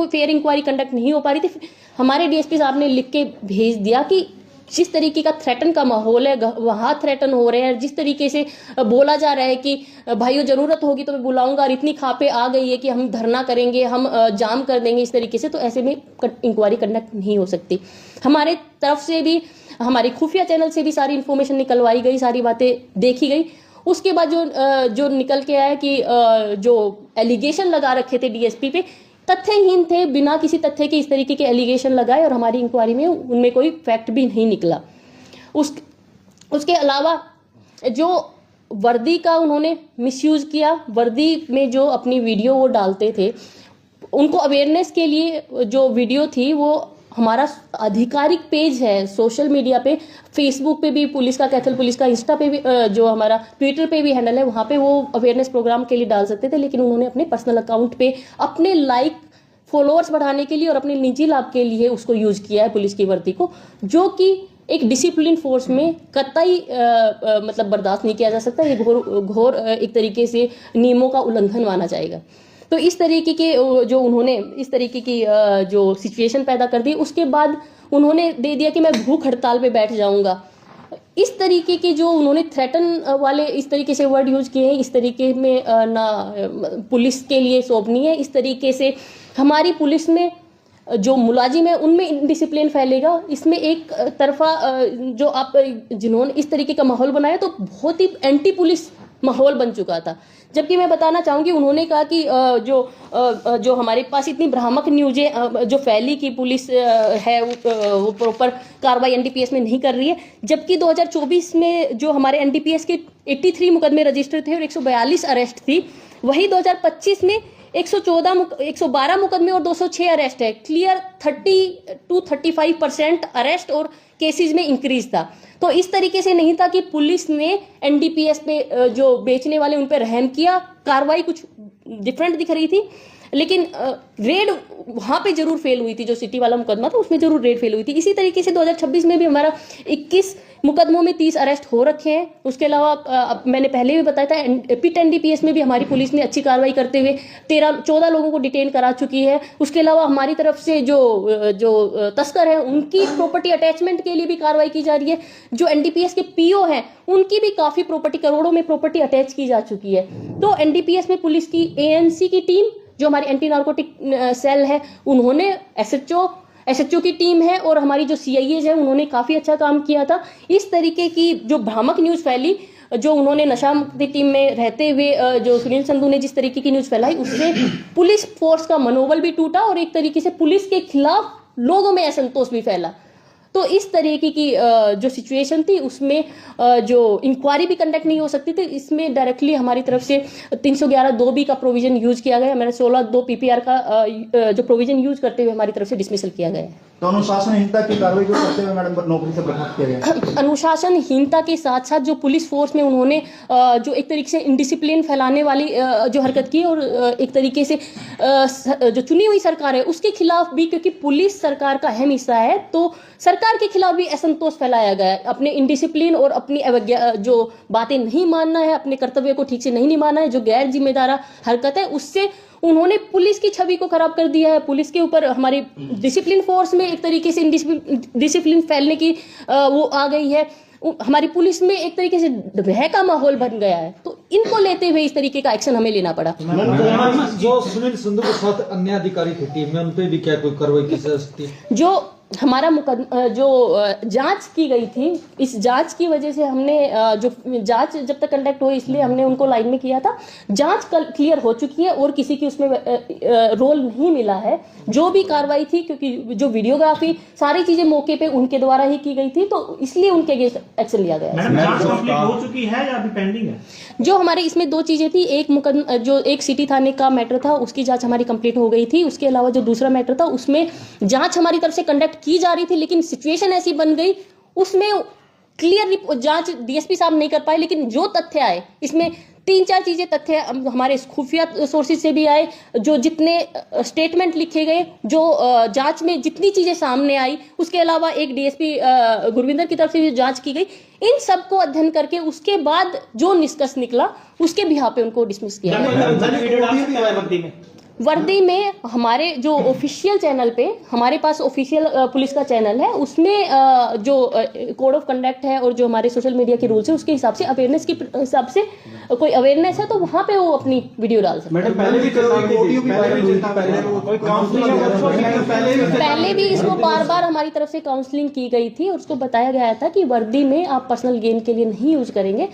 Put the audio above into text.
वो fair inquiry conduct नहीं हो पा रही थी। हमारे डीएसपी साहब ने लिख के भेज दिया कि जिस तरीके का थ्रेटन का माहौल है, वहां थ्रेटन हो रहे हैं, जिस तरीके से बोला जा रहा है कि भाइयों जरूरत होगी तो मैं बुलाऊंगा, और इतनी खापे आ गई है कि हम धरना करेंगे, हम जाम कर देंगे इस तरीके से, तो ऐसे में इंक्वायरी कंडक्ट नहीं हो सकती। हमारे तरफ से भी, हमारे खुफिया चैनल से भी सारी इंफॉर्मेशन निकलवाई गई, सारी बातें देखी गई। उसके बाद जो निकल के आया कि जो एलिगेशन लगा रखे थे डीएसपी पे तथ्यहीन थे, बिना किसी तथ्य के इस तरीके के एलिगेशन लगाए, और हमारी इंक्वायरी में उनमें कोई फैक्ट भी नहीं निकला। उसके अलावा जो वर्दी का उन्होंने मिसयूज किया, वर्दी में जो अपनी वीडियो वो डालते थे, उनको अवेयरनेस के लिए जो वीडियो थी वो हमारा आधिकारिक पेज है सोशल मीडिया पे, फेसबुक पे भी पुलिस का, कैथल पुलिस का, इंस्टा पे भी, जो हमारा ट्विटर पे भी हैंडल है, वहां पे वो अवेयरनेस प्रोग्राम के लिए डाल सकते थे, लेकिन उन्होंने अपने पर्सनल अकाउंट पे अपने लाइक फॉलोअर्स बढ़ाने के लिए और अपने निजी लाभ के लिए उसको यूज किया है पुलिस की वर्दी को, जो कि एक डिसिप्लिन फोर्स में कतई मतलब बर्दाश्त नहीं किया जा सकता। ये घोर एक तरीके से नियमों का उल्लंघन माना जाएगा। तो इस तरीके के जो उन्होंने इस तरीके की जो सिचुएशन पैदा कर दी, उसके बाद उन्होंने दे दिया कि मैं भूख हड़ताल पे बैठ जाऊंगा। इस तरीके के जो उन्होंने थ्रेटन वाले इस तरीके से वर्ड यूज किए हैं, इस तरीके में ना पुलिस के लिए शोभनीय है। इस तरीके से हमारी पुलिस में जो मुलाजिम है उनमें इनडिसिप्लिन फैलेगा। इसमें एक तरफा जो आप जिन्होंने इस तरीके का माहौल बनाया तो बहुत ही एंटी पुलिस माहौल बन चुका था। जबकि मैं बताना चाहूंगी, उन्होंने कहा कि जो हमारे पास इतनी भ्रामक न्यूजें जो फैली कि पुलिस है वो प्रॉपर कार्रवाई एनडीपीएस में नहीं कर रही है, जबकि 2024 में जो हमारे एनडीपीएस के 83 मुकदमे रजिस्टर थे और 142 अरेस्ट थी, वही 2025 में 112 मुकदमे और 206 अरेस्ट है। क्लियर 30 to 35% अरेस्ट और केसेस में इंक्रीज था। तो इस तरीके से नहीं था कि पुलिस ने एनडीपीएस पे जो बेचने वाले उन पे रहम किया, कार्रवाई कुछ डिफरेंट दिख रही थी, लेकिन रेड वहां पे जरूर फेल हुई थी। जो सिटी वाला मुकदमा था उसमें जरूर रेड फेल हुई थी। इसी तरीके से 2026 में भी हमारा 21 मुकदमों में 30 अरेस्ट हो रखे हैं। उसके अलावा मैंने पहले भी बताया था, पिट एनडीपीएस में भी हमारी पुलिस ने अच्छी कार्रवाई करते हुए 14 लोगों को डिटेन करा चुकी है। उसके अलावा हमारी तरफ से जो तस्कर है उनकी प्रॉपर्टी अटैचमेंट के लिए भी कार्रवाई की जा रही है। जो एनडीपीएस के पीओ हैं उनकी भी काफी प्रॉपर्टी, करोड़ों में प्रॉपर्टी अटैच की जा चुकी है। तो एनडीपीएस में पुलिस की एएनसी की टीम, जो हमारी एंटी नार्कोटिक सेल है, उन्होंने एसएचओ की टीम है, और हमारी जो सीआईएज है उन्होंने काफी अच्छा काम किया था। इस तरीके की जो भ्रामक न्यूज फैली, जो उन्होंने नशा मुक्ति टीम में रहते हुए जो सुनील संधू ने जिस तरीके की न्यूज फैलाई, उससे पुलिस फोर्स का मनोबल भी टूटा और एक तरीके से पुलिस के खिलाफ लोगों में असंतोष भी फैला। तो इस तरीके की जो सिचुएशन थी उसमें जो इंक्वायरी भी कंडक्ट नहीं हो सकती थी। इसमें डायरेक्टली हमारी तरफ से 311(2)B का प्रोविजन यूज किया गया। हमारे 16(2) PPR का जो प्रोविजन यूज करते हुए हमारी तरफ से डिसमिसल किया गया है। तो अनुशासनहीनता की कार्रवाई को करते हुए मैडम नौकरी से बर्खास्त किया गया। अनुशासनहीनता के साथ साथ जो पुलिस फोर्स में उन्होंने जो एक तरीके से इनडिसिप्लिन फैलाने वाली जो हरकत की, और एक तरीके से जो चुनी हुई सरकार है उसके खिलाफ भी, क्योंकि पुलिस सरकार का अहम हिस्सा है, तो सरकार के खिलाफ भी असंतोष फैलाया गया है। अपने इनडिसिप्लिन और अपनी जो बातें नहीं मानना है, अपने कर्तव्य को ठीक से नहीं निभाना है, जो गैर जिम्मेदार हरकत है, उससे उन्होंने पुलिस की छवि को खराब कर दिया है। पुलिस के ऊपर हमारी डिसिप्लिन फोर्स में एक तरीके से डिसिप्लिन फैलने की वो आ गई है। हमारी पुलिस में एक तरीके से भय का माहौल बन गया है। तो इनको लेते हुए इस तरीके का एक्शन हमें लेना पड़ा। जो सुनील संधू के साथ अन्य अधिकारी थे टीम में, उन पे भी क्या कोई कार्रवाई की जा सकती है? जो हमारा जो जांच की गई थी, इस जांच की वजह से हमने जो जांच जब तक कंडक्ट हुई इसलिए हमने उनको लाइन में किया था। जांच क्लियर हो चुकी है और किसी की उसमें रोल नहीं मिला है। जो भी कार्रवाई थी, क्योंकि जो वीडियोग्राफी सारी चीजें मौके पे उनके द्वारा ही की गई थी, तो इसलिए उनके अगेंस्ट एक्शन लिया गया। मैडम, जांच कंप्लीट हो चुकी है या अभी पेंडिंग है? जो हमारे इसमें दो चीजें थी, एक मुकदमा जो एक सिटी थाने का मैटर था उसकी जांच हमारी कंप्लीट हो गई थी। उसके अलावा जो दूसरा मैटर था उसमें जांच हमारी तरफ से कंडक्ट की जा रही थी, लेकिन सिचुएशन ऐसी बन गई उसमें क्लियर जांच डीएसपी साहब नहीं कर पाए। लेकिन जो तथ्य आए, इसमें 3-4 चीजें तथ्य हमारे खुफिया सोर्सेज से भी आए, जो जितने स्टेटमेंट लिखे गए, जो जांच में जितनी चीजें सामने आई, उसके अलावा एक डीएसपी गुरविंदर की तरफ से भी जांच की गई, इन सब को अध्ययन करके उसके बाद जो निष्कर्ष निकला उसके बिहाफ पे उनको डिसमिस किया गया। वर्दी में हमारे जो ऑफिशियल चैनल पे, हमारे पास ऑफिशियल पुलिस का चैनल है, उसमें जो कोड ऑफ कंडक्ट है और जो हमारे सोशल मीडिया के रूल्स है उसके हिसाब से, अवेयरनेस के हिसाब से कोई अवेयरनेस है तो वहां पे वो अपनी वीडियो डाल सकते हैं। मैडम पहले भी पहले भी इसको बार बार हमारी तरफ से काउंसलिंग की गई थी और उसको बताया गया था कि वर्दी में आप पर्सनल गेन के लिए नहीं यूज करेंगे।